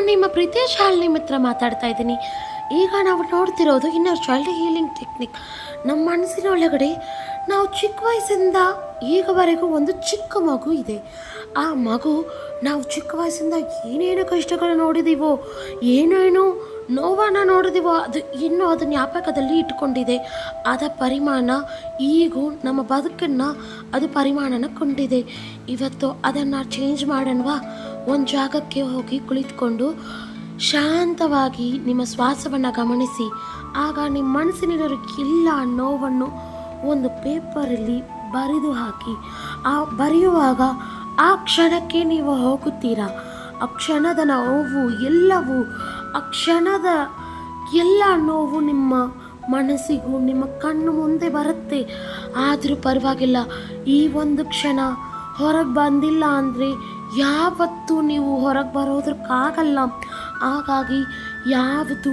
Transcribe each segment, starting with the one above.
ನಿಮ್ಮ ಪ್ರೀತಿಯ ಶಾಲಿನಿ ಮಿತ್ರ ಮಾತಾಡ್ತಾ ಇದ್ದೀನಿ. ಈಗ ನಾವು ನೋಡ್ತಿರೋದು ಇನ್ನರ್ ಚೈಲ್ಡ್ ಹೀಲಿಂಗ್ ಟೆಕ್ನಿಕ್. ನಮ್ಮ ಮನಸ್ಸಿನ ಒಳಗಡೆ ನಾವು ಚಿಕ್ಕ ವಯಸ್ಸಿಂದ ಈಗವರೆಗೂ ಒಂದು ಚಿಕ್ಕ ಮಗು ಇದೆ. ಆ ಮಗು ನಾವು ಚಿಕ್ಕ ವಯಸ್ಸಿಂದ ಏನೇನು ಕಷ್ಟಗಳು ನೋಡಿದ್ದೀವೋ, ಏನೇನು ನೋವನ್ನು ನೋಡಿದೀವೋ, ಅದು ಇನ್ನೂ ಅದು ಜ್ಞಾಪಕದಲ್ಲಿ ಇಟ್ಕೊಂಡಿದೆ. ಅದರ ಪರಿಮಾಣ ಈಗೂ ನಮ್ಮ ಬದುಕನ್ನು ಅದು ಪರಿಮಾಣನ ಕೊಂಡಿದೆ. ಇವತ್ತು ಅದನ್ನು ಚೇಂಜ್ ಮಾಡೋಣವಾ? ಒಂದು ಜಾಗಕ್ಕೆ ಹೋಗಿ ಕುಳಿತುಕೊಂಡು ಶಾಂತವಾಗಿ ನಿಮ್ಮ ಶ್ವಾಸವನ್ನು ಗಮನಿಸಿ. ಆಗ ನಿಮ್ಮ ಮನಸ್ಸಿನಲ್ಲಿರೋ ಎಲ್ಲ ನೋವನ್ನು ಒಂದು ಪೇಪರಲ್ಲಿ ಬರೆದು ಹಾಕಿ. ಆ ಬರೆಯುವಾಗ ಆ ಕ್ಷಣಕ್ಕೆ ನೀವು ಹೋಗುತ್ತೀರಾ. ಆ ಕ್ಷಣದ ನೋವು ಎಲ್ಲವೂ, ಆ ಕ್ಷಣದ ಎಲ್ಲ ನೋವು ನಿಮ್ಮ ಮನಸ್ಸಿಗೂ ನಿಮ್ಮ ಕಣ್ಣು ಮುಂದೆ ಬರುತ್ತೆ. ಆದರೂ ಪರವಾಗಿಲ್ಲ, ಈ ಒಂದು ಕ್ಷಣ ಹೊರಗೆ ಬಂದಿಲ್ಲ ಅಂದರೆ ಯಾವತ್ತೂ ನೀವು ಹೊರಗೆ ಬರೋದಕ್ಕಾಗಲ್ಲ. ಹಾಗಾಗಿ ಯಾವುದು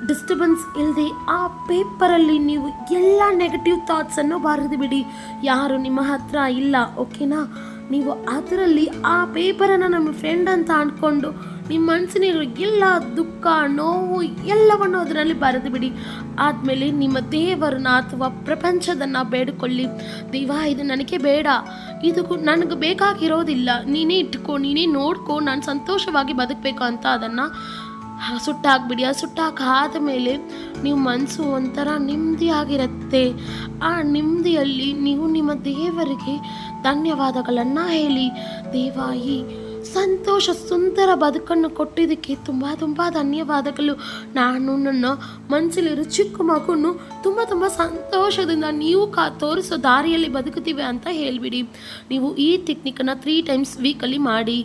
ಡಿಸ್ಟರ್ಬೆನ್ಸ್ ಇಲ್ಲದೆ ಆ ಪೇಪರಲ್ಲಿ ನೀವು ಎಲ್ಲ ನೆಗೆಟಿವ್ ಥಾಟ್ಸನ್ನು ಬರೆದು ಬಿಡಿ. ಯಾರು ನಿಮ್ಮ ಹತ್ರ ಇಲ್ಲ, ಓಕೆನಾ? ನೀವು ಅದರಲ್ಲಿ ಆ ಪೇಪರನ್ನು ನಮ್ಮ ಫ್ರೆಂಡ್ ಅಂತ ಅಂದ್ಕೊಂಡು ನಿಮ್ಮ ಮನಸ್ಸಿನ ಎಲ್ಲ ದುಃಖ, ನೋವು ಎಲ್ಲವನ್ನು ಅದರಲ್ಲಿ ಬರೆದು ಬಿಡಿ. ಆದಮೇಲೆ ನಿಮ್ಮ ದೇವರನ್ನ ಅಥವಾ ಪ್ರಪಂಚದನ್ನು ಬೇಡಿಕೊಳ್ಳಿ. ದೇವ, ಇದು ನನಗೆ ಬೇಡ, ಇದು ನನಗೆ ಬೇಕಾಗಿರೋದಿಲ್ಲ, ನೀನೇ ಇಟ್ಕೊ, ನೀನೇ ನೋಡ್ಕೊ, ನಾನು ಸಂತೋಷವಾಗಿ ಬದುಕಬೇಕು ಅಂತ ಅದನ್ನು ಸುಟ್ಟಾಕ್ಬಿಡಿ. ಆ ಸುಟ್ಟಾಕಾದ ಮೇಲೆ ನೀವು ಮನಸ್ಸು ಒಂಥರ ನೆಮ್ಮದಿಯಾಗಿರುತ್ತೆ. ಆ ನೆಮ್ಮದಿಯಲ್ಲಿ ನೀವು ನಿಮ್ಮ ದೇವರಿಗೆ ಧನ್ಯವಾದಗಳನ್ನು ಹೇಳಿ, ದೇವ, ಈ ಸಂತೋಷ ಸುಂದರ ಬದುಕನ್ನು ಕೊಟ್ಟಿದ್ದಕ್ಕೆ ತುಂಬ ತುಂಬ ಧನ್ಯವಾದಗಳು. ನಾನು ನನ್ನ ಮನಸ್ಸಲ್ಲಿರೋ ಚಿಕ್ಕ ಮಗುನು ತುಂಬ ಸಂತೋಷದಿಂದ ನೀವು ತೋರಿಸೋ ದಾರಿಯಲ್ಲಿ ಬದುಕುತ್ತೀವಿ ಅಂತ ಹೇಳಿಬಿಡಿ. ನೀವು ಈ ಟೆಕ್ನಿಕನ್ನು 3 ಟೈಮ್ಸ್ ವೀಕಲ್ಲಿ ಮಾಡಿ.